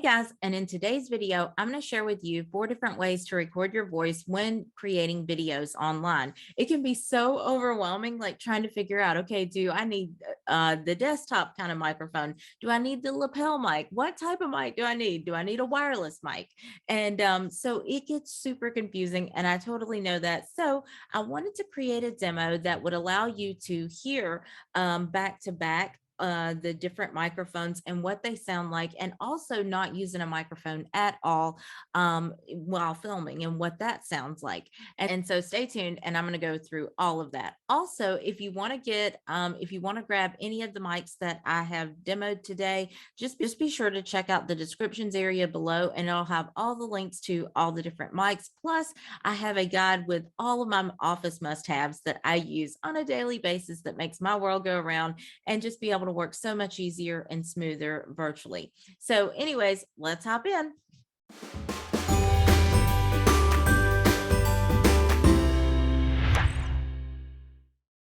Hey guys, and in today's video, I'm going to share with you 4 different ways to record your voice when creating videos online. It can be so overwhelming, like trying to figure out, okay, do I need the desktop kind of microphone? Do I need the lapel mic? What type of mic do I need? Do I need a wireless mic? And so it gets super confusing, and I totally know that. So I wanted to create a demo that would allow you to hear back to back the different microphones and what they sound like, and also not using a microphone at all while filming and what that sounds like. And so stay tuned, and I'm going to go through all of that. Also, if you want to if you want to grab any of the mics that I have demoed today, just be sure to check out the descriptions area below, and I'll have all the links to all the different mics. Plus, I have a guide with all of my office must-haves that I use on a daily basis that makes my world go around and just be able to work so much easier and smoother virtually. So anyways, let's hop in.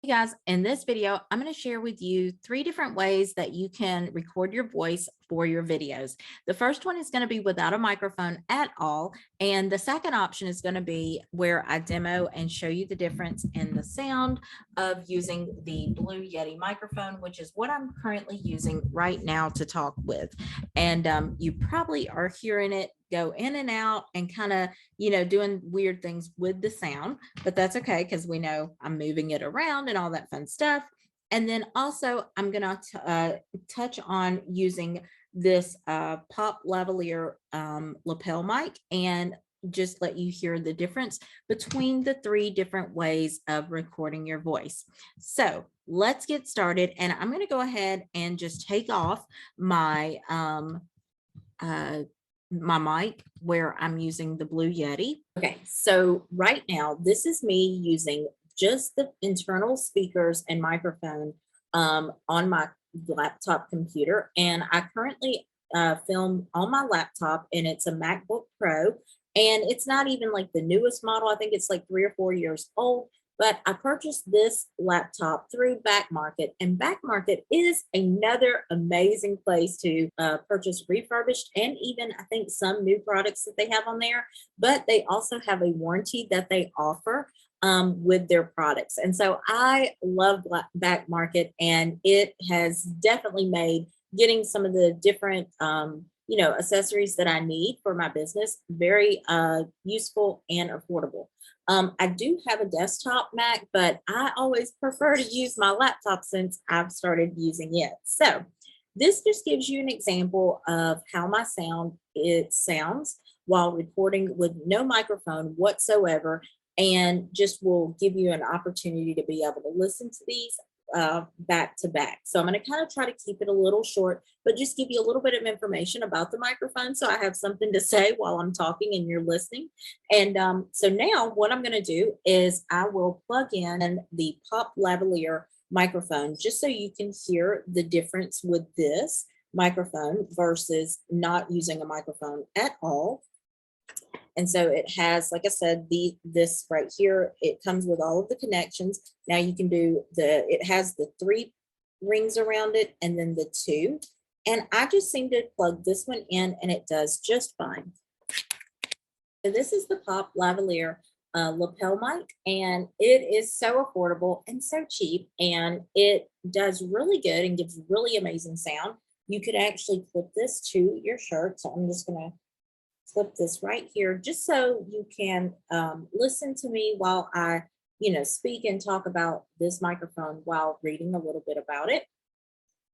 Hey guys, in this video, I'm going to share with you 3 different ways that you can record your voice for your videos. The first one is going to be without a microphone at all. And the second option is going to be where I demo and show you the difference in the sound of using the Blue Yeti microphone, which is what I'm currently using right now to talk with. And you probably are hearing it go in and out and kind of, doing weird things with the sound, but that's okay because we know I'm moving it around and all that fun stuff. And then also I'm going to touch on using this Pop Lavalier lapel mic and just let you hear the difference between the 3 different ways of recording your voice. So let's get started. And I'm going to go ahead and just take off my my mic where I'm using the Blue Yeti. Okay, so right now, this is me using just the internal speakers and microphone on my laptop computer. And I currently film on my laptop, and it's a MacBook Pro. And it's not even like the newest model. I think it's like 3 or 4 years old. But I purchased this laptop through Back Market, and Back Market is another amazing place to purchase refurbished and even I think some new products that they have on there. But they also have a warranty that they offer with their products. And so I love Back Market, and it has definitely made getting some of the different accessories that I need for my business very useful and affordable. I do have a desktop Mac, but I always prefer to use my laptop since I've started using it. So this just gives you an example of how my it sounds while recording with no microphone whatsoever, and just will give you an opportunity to be able to listen to these back to back. So I'm going to kind of try to keep it a little short, but just give you a little bit of information about the microphone so I have something to say while I'm talking and you're listening. And so now what I'm going to do is I will plug in the Pop Lavalier microphone just so you can hear the difference with this microphone versus not using a microphone at all. And so it has, like I said, this right here, it comes with all of the connections. Now you can do it has the 3 rings around it and then the 2. And I just seem to plug this one in and it does just fine. So this is the Pop Lavalier lapel mic, and it is so affordable and so cheap, and it does really good and gives really amazing sound. You could actually clip this to your shirt. So I'm just going to flip this right here just so you can listen to me while I, speak and talk about this microphone while reading a little bit about it.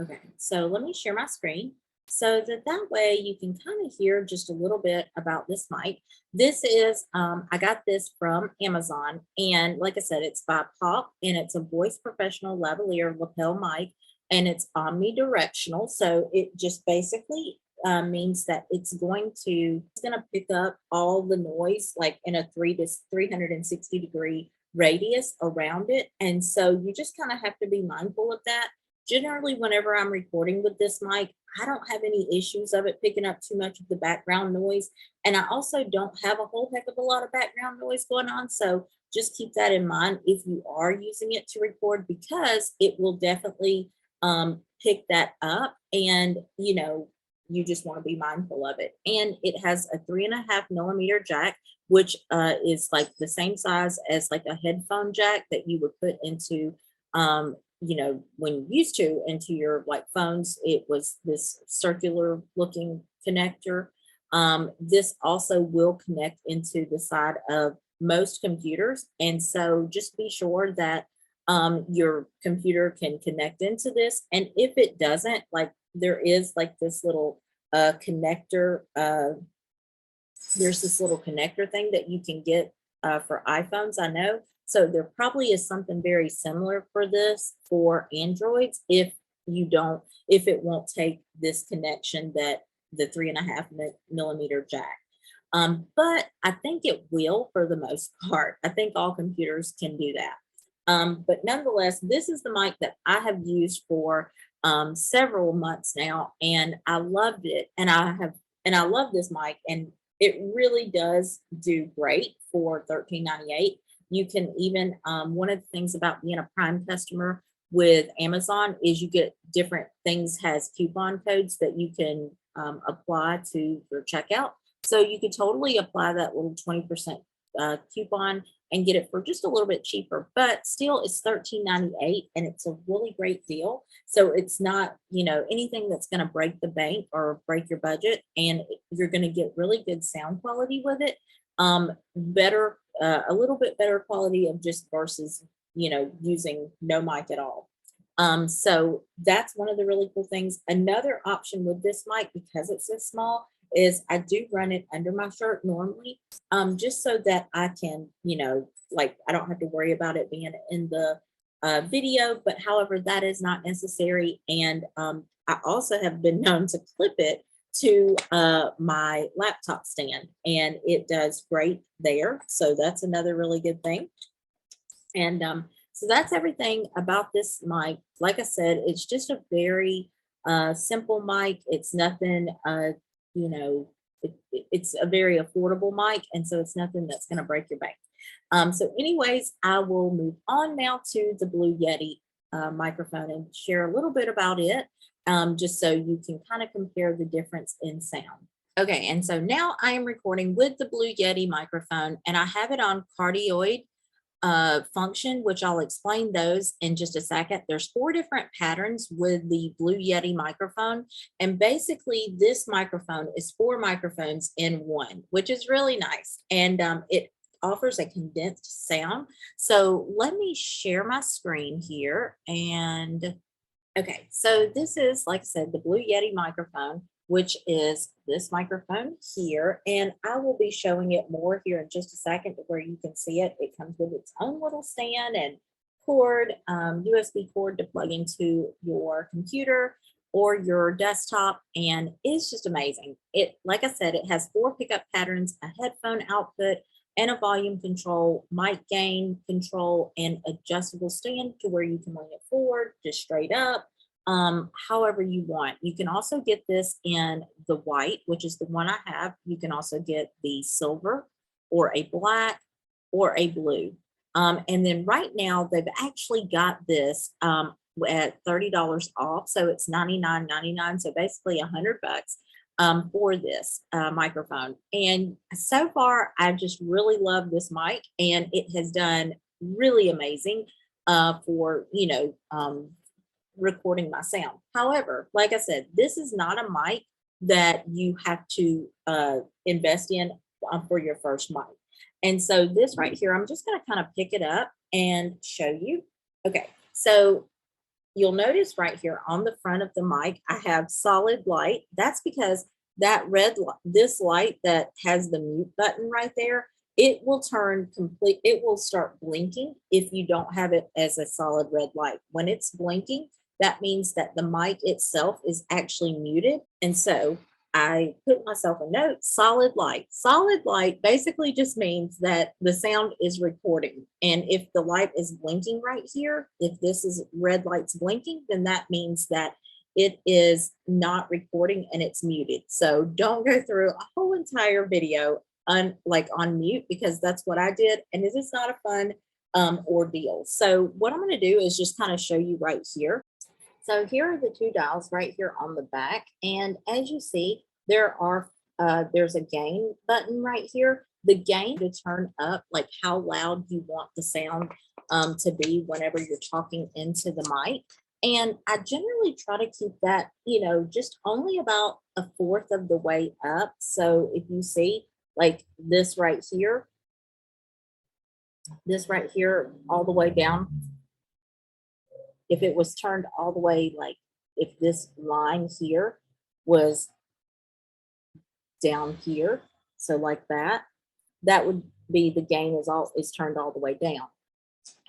Okay, so let me share my screen so that way you can kind of hear just a little bit about this mic. This is, I got this from Amazon, and like I said, it's by Pop, and it's a voice professional lavalier lapel mic, and it's omnidirectional. So it just basically means that it's going to pick up all the noise like in a 360-degree radius around it. And so you just kind of have to be mindful of that. Generally, whenever I'm recording with this mic, I don't have any issues of it picking up too much of the background noise. And I also don't have a whole heck of a lot of background noise going on. So just keep that in mind if you are using it to record, because it will definitely pick that up. And, you just want to be mindful of it. And it has a 3.5 millimeter jack, which is like the same size as like a headphone jack that you would put into, you know, when you used to into your like phones. It was this circular looking connector. This also will connect into the side of most computers. And so just be sure that your computer can connect into this. And if it doesn't, like there is like this little connector, there's this little connector thing that you can get for iPhones, I know. So there probably is something very similar for this for Androids if it won't take this connection that the 3.5 millimeter jack. But I think it will for the most part. I think all computers can do that. But nonetheless, this is the mic that I have used for several months now, and I loved it. And I love this mic, and it really does do great for $13.98. You can even one of the things about being a Prime customer with Amazon is you get different things has coupon codes that you can apply to your checkout. So you could totally apply that little 20% coupon and get it for just a little bit cheaper, but still it's $13.98 and it's a really great deal. So it's not, you know, anything that's going to break the bank or break your budget, and you're going to get really good sound quality with it. Better, a little bit better quality of just versus, you know, using no mic at all. So that's one of the really cool things. Another option with this mic, because it's so small, is I do run it under my shirt normally, just so that I can, you know, like I don't have to worry about it being in the video, but however, that is not necessary. And I also have been known to clip it to my laptop stand, and it does great there. So that's another really good thing. And so that's everything about this mic. Like I said, it's just a very simple mic. It's nothing, you know, it's a very affordable mic. And so it's nothing that's going to break your bank. So anyways, I will move on now to the Blue Yeti microphone and share a little bit about it, just so you can kind of compare the difference in sound. Okay, and so now I am recording with the Blue Yeti microphone, and I have it on Cardioid function, which I'll explain those in just a second. There's 4 different patterns with the Blue Yeti microphone, and basically this microphone is 4 microphones in one, which is really nice, and it offers a condensed sound. So let me share my screen here. And okay, so this is, like I said, the Blue Yeti microphone, which is this microphone here. And I will be showing it more here in just a second where you can see it. It comes with its own little stand and cord, USB cord to plug into your computer or your desktop. And it's just amazing. It, like I said, it has 4 pickup patterns, a headphone output, and a volume control, mic gain control, and adjustable stand to where you can lean it forward, just straight up, however you want. You can also get this in the white, which is the one I have. You can also get the silver or a black or a blue. And then right now they've actually got this at $30 off. So it's $99.99. So basically $100 for this microphone. And so far, I've just really loved this mic, and it has done really amazing for, you know, recording my sound. However, like I said, this is not a mic that you have to invest in for your first mic. And so this right here, I'm just going to kind of pick it up and show you. Okay, so you'll notice right here on the front of the mic, I have solid light. That's because that this light that has the mute button right there, it will turn complete. It will start blinking if you don't have it as a solid red light. When it's blinking, that means that the mic itself is actually muted. And so I put myself a note, solid light. Solid light basically just means that the sound is recording. And if the light is blinking right here, if this is red light's blinking, then that means that it is not recording and it's muted. So don't go through a whole entire video on mute, because that's what I did. And this is not a fun ordeal. So what I'm going to do is just kind of show you right here. So here are the two dials right here on the back. And as you see, there's a gain button right here. The gain to turn up like how loud you want the sound to be whenever you're talking into the mic. And I generally try to keep that, just only about a fourth of the way up. So if you see like this right here, all the way down, if it was turned all the way, like if this line here was down here, so like that would be the gain is turned all the way down.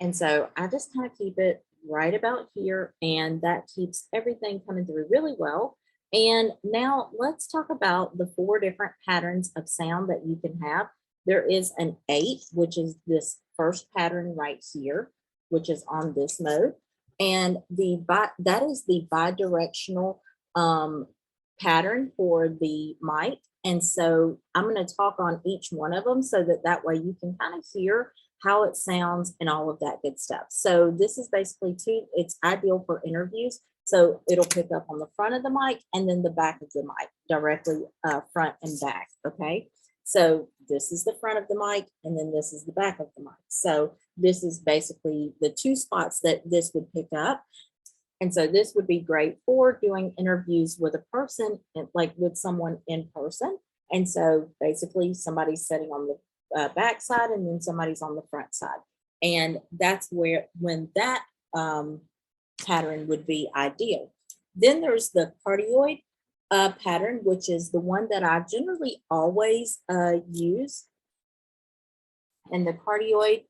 And so I just kind of keep it right about here, and that keeps everything coming through really well. And now let's talk about the 4 different patterns of sound that you can have. There is an 8, which is this first pattern right here, which is on this mode. And that is the bidirectional pattern for the mic. And so I'm going to talk on each one of them so that way you can kind of hear how it sounds and all of that good stuff. So this is basically it's ideal for interviews. So it'll pick up on the front of the mic and then the back of the mic, directly front and back. Okay. So this is the front of the mic and then this is the back of the mic. So this is basically the 2 spots that this would pick up. And so this would be great for doing interviews with a person, like with someone in person. And so basically somebody's sitting on the back side and then somebody's on the front side. And that's when that pattern would be ideal. Then there's the cardioid pattern, which is the one that I generally always use. And the cardioid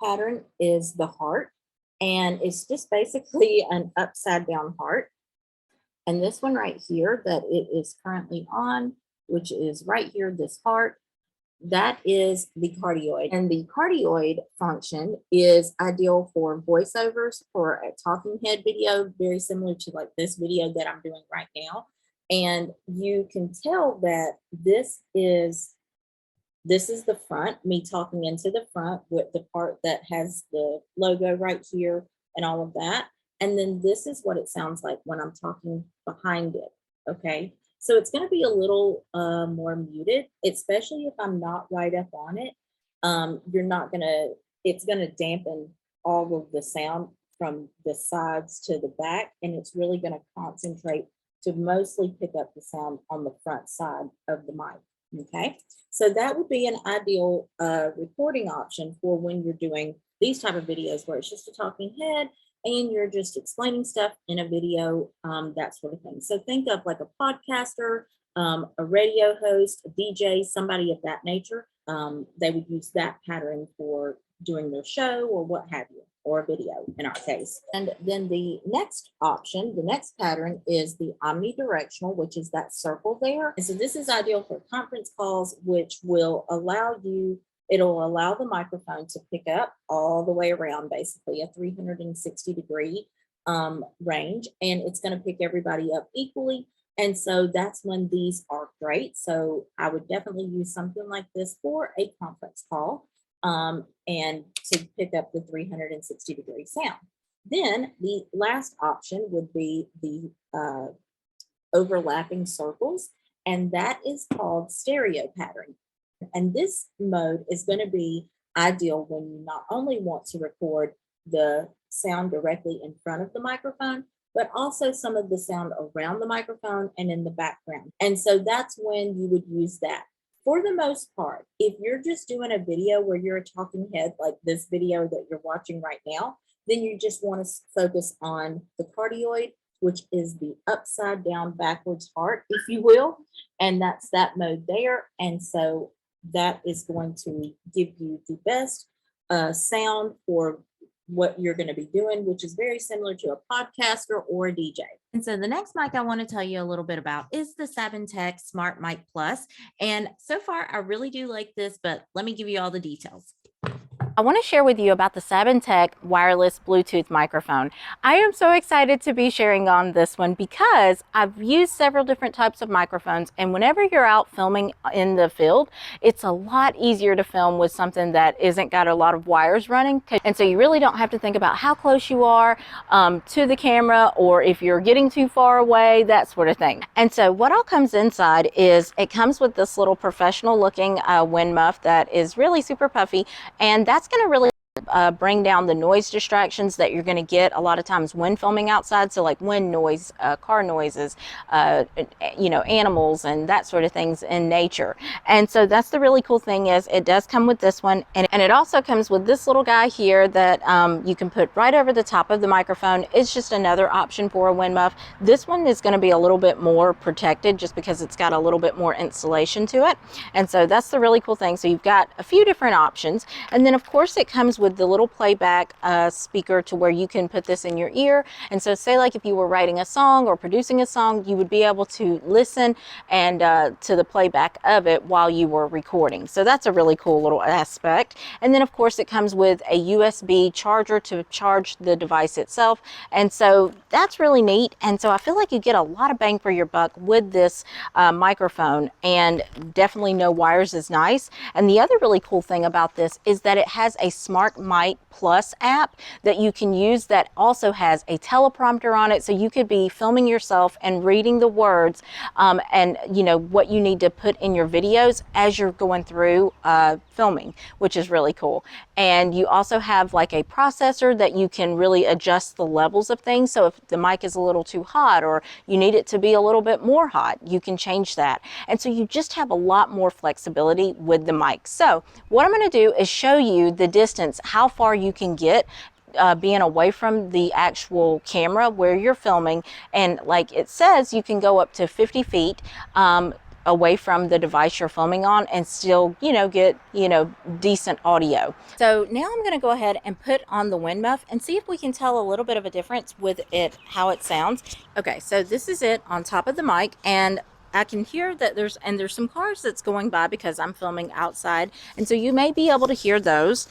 pattern is the heart. And it's just basically an upside down heart. And this one right here that it is currently on, which is right here, this heart, that is the cardioid. And the cardioid function is ideal for voiceovers, for a talking head video, very similar to like this video that I'm doing right now. And you can tell that this is the front, me talking into the front with the part that has the logo right here and all of that. And then this is what it sounds like when I'm talking behind it. Okay. So it's going to be a little more muted, especially if I'm not right up on it. It's going to dampen all of the sound from the sides to the back. And it's really going to concentrate to mostly pick up the sound on the front side of the mic. Okay, so that would be an ideal recording option for when you're doing these type of videos where it's just a talking head and you're just explaining stuff in a video, that sort of thing. So think of like a podcaster, a radio host, a DJ, somebody of that nature. They would use that pattern for doing their show or what have you, or a video in our case. And then the next option, the next pattern is the omnidirectional, which is that circle there. And so this is ideal for conference calls, which will it'll allow the microphone to pick up all the way around, basically a 360-degree range, and it's going to pick everybody up equally. And so that's when these are great. So I would definitely use something like this for a conference call. And to pick up the 360-degree sound. Then the last option would be the overlapping circles, and that is called stereo pattern. And this mode is going to be ideal when you not only want to record the sound directly in front of the microphone, but also some of the sound around the microphone and in the background. And so that's when you would use that. For the most part, if you're just doing a video where you're a talking head, like this video that you're watching right now, then you just want to focus on the cardioid, which is the upside down backwards heart, if you will. And that's that mode there. And so that is going to give you the best sound for what you're going to be doing, which is very similar to a podcaster or a DJ. And so the next mic I want to tell you a little bit about is the SabineTek Smart Mic Plus. And so far, I really do like this, but let me give you all the details. I want to share with you about the SabineTek wireless Bluetooth microphone. I am so excited to be sharing on this one because I've used several different types of microphones, and whenever you're out filming in the field, it's a lot easier to film with something that isn't got a lot of wires running. And so you really don't have to think about how close you are to the camera, or if you're getting too far away, that sort of thing. And so what all comes inside is it comes with this little professional looking wind muff that is really super puffy, and that's going to really bring down the noise distractions that you're going to get a lot of times when filming outside. So like wind noise, car noises, you know, animals and that sort of things in nature. And so that's the really cool thing, is it does come with this one, and it also comes with this little guy here that you can put right over the top of the microphone. It's just another option for a wind muff. This one is going to be a little bit more protected just because it's got a little bit more insulation to it. And so that's the really cool thing. So you've got a few different options, and then of course it comes with the little playback speaker to where you can put this in your ear. And so say like if you were writing a song or producing a song, you would be able to listen and to the playback of it while you were recording. So that's a really cool little aspect. And then of course it comes with a USB charger to charge the device itself. And so that's really neat. And so I feel like you get a lot of bang for your buck with this microphone, and definitely no wires is nice. And the other really cool thing about this is that it has a Smart Mic Plus app that you can use that also has a teleprompter on it, so you could be filming yourself and reading the words and you know what you need to put in your videos as you're going through filming, which is really cool. And you also have like a processor that you can really adjust the levels of things. So if the mic is a little too hot or you need it to be a little bit more hot, you can change that. And so you just have a lot more flexibility with the mic. So what I'm going to do is show you the distance, how far you can get being away from the actual camera where you're filming. And like it says, you can go up to 50 feet away from the device you're filming on and still, you know, get, you know, decent audio. So now I'm going to go ahead and put on the wind muff and see if we can tell a little bit of a difference with it, how it sounds. Okay, so this is it on top of the mic, and I can hear that there's some cars that's going by because I'm filming outside, and so you may be able to hear those.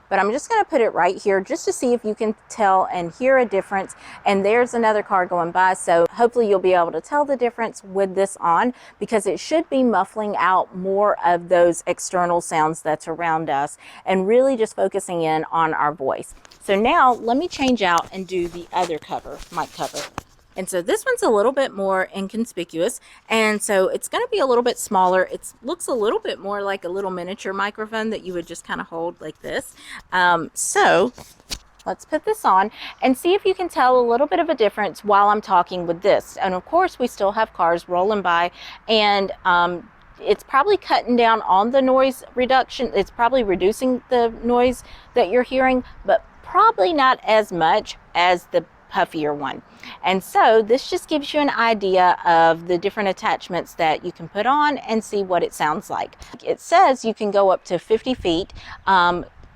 But I'm just going to put it right here just to see if you can tell and hear a difference. And there's another car going by, so hopefully you'll be able to tell the difference with this on, because it should be muffling out more of those external sounds that's around us and really just focusing in on our voice. So now let me change out and do the other cover, mic cover. And so this one's a little bit more inconspicuous, and so it's going to be a little bit smaller. It looks a little bit more like a little miniature microphone that you would just kind of hold like this. So let's put this on and see if you can tell a little bit of a difference while I'm talking with this. And of course we still have cars rolling by, and it's probably cutting down on the noise reduction. It's probably reducing the noise that you're hearing, but probably not as much as the puffier one. And so this just gives you an idea of the different attachments that you can put on and see what it sounds like. It says you can go up to 50 feet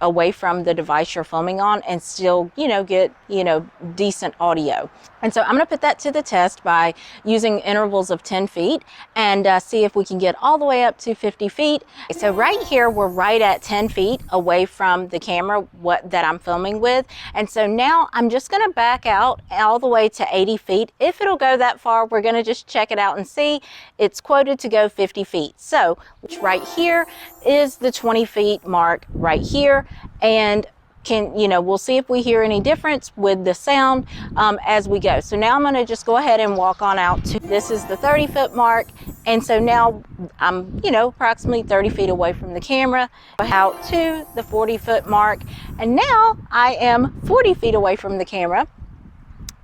away from the device you're filming on and still, you know, get, you know, decent audio. And so I'm going to put that to the test by using intervals of 10 feet and see if we can get all the way up to 50 feet. So right here, we're right at 10 feet away from the camera that I'm filming with. And so now I'm just going to back out all the way to 80 feet. If it'll go that far, we're going to just check it out and see. It's quoted to go 50 feet. So right here is the 20 feet mark right here. And we'll see if we hear any difference with the sound as we go. So now I'm going to just go ahead and walk on out to, this is the 30-foot mark. And so now I'm, approximately 30 feet away from the camera, out to the 40-foot mark. And now I am 40 feet away from the camera.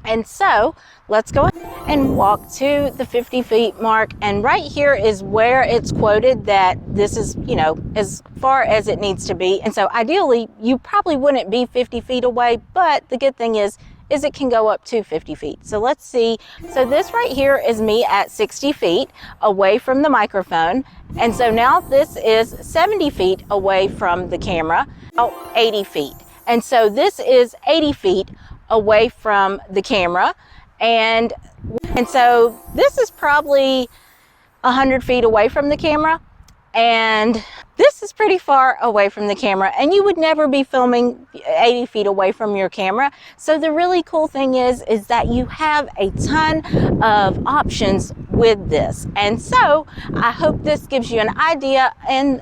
And so let's go ahead and walk to the 50 feet mark. And right here is where it's quoted that this is, as far as it needs to be. And so ideally, you probably wouldn't be 50 feet away, but the good thing is it can go up to 50 feet. So let's see. So this right here is me at 60 feet away from the microphone. And so now this is 70 feet away from the camera, 80 feet. And so this is 80 feet away from the camera. And so this is probably 100 feet away from the camera. And This is pretty far away from the camera, and you would never be filming 80 feet away from your camera. So the really cool thing is that you have a ton of options with this. And so I hope this gives you an idea, and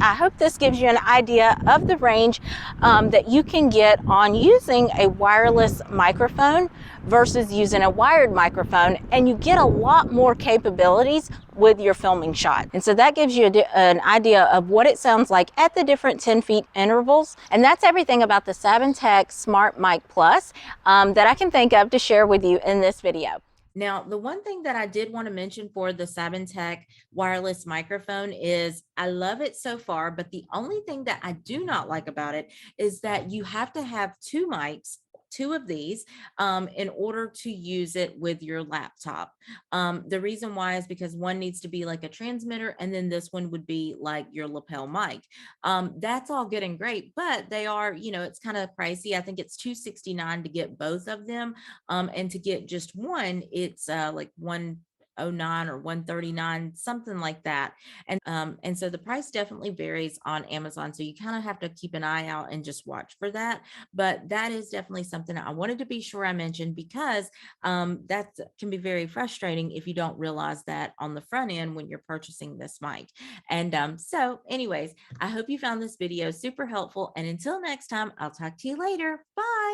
I hope this gives you an idea of the range that you can get on using a wireless microphone versus using a wired microphone, and you get a lot more capabilities with your filming shot. And so that gives you an idea of what it sounds like at the different 10 feet intervals. And that's everything about the SabineTek Smart Mic Plus that I can think of to share with you in this video. Now, the one thing that I did want to mention for the SabineTek wireless microphone is I love it so far, but the only thing that I do not like about it is that you have to have two mics, two of these, in order to use it with your laptop. The reason why is because one needs to be like a transmitter, and then this one would be like your lapel mic. That's all good and great, but they are, it's kind of pricey. I think it's $269 to get both of them. And to get just one, it's like 109 or 139, something like that. And so the price definitely varies on Amazon. So you kind of have to keep an eye out and just watch for that. But that is definitely something I wanted to be sure I mentioned, because that can be very frustrating if you don't realize that on the front end when you're purchasing this mic. And so anyways, I hope you found this video super helpful. And until next time, I'll talk to you later. Bye.